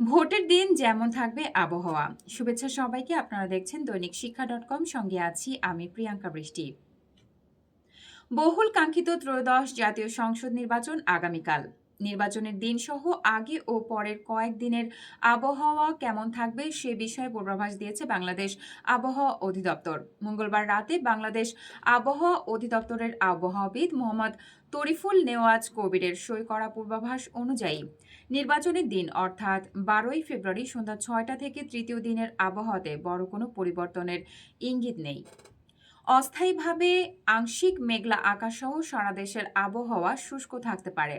ভোটের দিন যেমন থাকবে আবহাওয়া। শুভেচ্ছা সবাইকে। আপনারা দেখছেন দৈনিক শিক্ষা.com, সঙ্গে আছি আমি প্রিয়াঙ্কা বৃষ্টি। বহুল কাঙ্ক্ষিত ত্রয়োদশ জাতীয় সংসদ নির্বাচন আগামীকাল। নির্বাচনের দিন সহ আগে ও পরের কয়েকদিনের আবহাওয়া কেমন থাকবে সে বিষয়ে পূর্বাভাস দিয়েছে বাংলাদেশ আবহাওয়া অধিদপ্তর। মঙ্গলবার রাতে বাংলাদেশ আবহাওয়া অধিদপ্তরের আবহাওয়াবিদ মোহাম্মদ তরিফুল নেওয়াজ কবিরের সই করা পূর্বাভাস অনুযায়ী নির্বাচনের দিন অর্থাৎ 12ই ফেব্রুয়ারি সন্ধ্যা 6টা থেকে তৃতীয় দিনের আবহাওয়াতে বড় কোনো পরিবর্তনের ইঙ্গিত নেই। অস্থায়ীভাবে আংশিক মেঘলা আকাশসহ সারা দেশের আবহাওয়া শুষ্ক থাকতে পারে।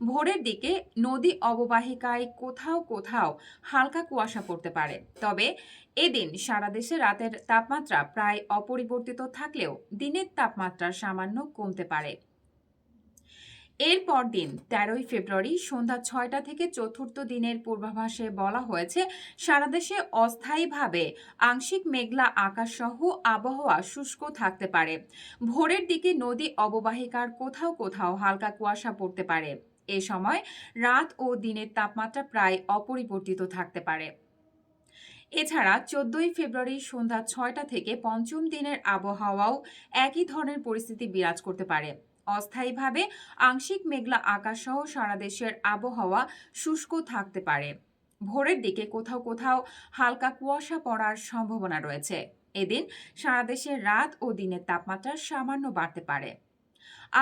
ভোরের দিকে নদী অববাহিকায় কোথাও কোথাও হালকা কুয়াশা পড়তে পারে। তবে এদিন সারা দেশে রাতের তাপমাত্রা প্রায় অপরিবর্তিত থাকলেও দিনের তাপমাত্রা সামান্য কমতে পারে। এরপর দিন 13ই ফেব্রুয়ারি সন্ধ্যা 6টা থেকে চতুর্থ দিনের পূর্বাভাসে বলা হয়েছে সারা দেশে অস্থায়ীভাবে আংশিক মেঘলা আকাশসহ আবহাওয়া শুষ্ক থাকতে পারে। ভোরের দিকে নদী অববাহিকার কোথাও কোথাও হালকা কুয়াশা পড়তে পারে। এ সময় রাত ও দিনের তাপমাত্রা প্রায় অপরিবর্তিত থাকতে পারে। এছাড়া 14ই ফেব্রুয়ারি সন্ধ্যা 6টা থেকে পঞ্চম দিনের আবহাওয়াও একই ধরনের পরিস্থিতি বিরাজ করতে পারে। অস্থায়ীভাবে আংশিক মেঘলা আকাশসহ সারা দেশের আবহাওয়া শুষ্ক থাকতে পারে। ভোরের দিকে কোথাও কোথাও হালকা কুয়াশা পড়ার সম্ভাবনা রয়েছে। এদিন সারা দেশের রাত ও দিনের তাপমাত্রা সামান্য বাড়তে পারে।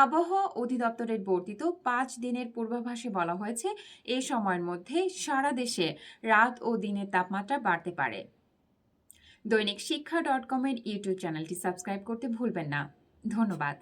আবহাওয়া অধিদপ্তরের বর্ধিত 5 দিনের পূর্বাভাসে বলা হয়েছে এ সময়ের মধ্যে সারা দেশে রাত ও দিনের তাপমাত্রা বাড়তে পারে। দৈনিক শিক্ষা.com এর ইউটিউব চ্যানেলটি সাবস্ক্রাইব করতে ভুলবেন না। ধন্যবাদ।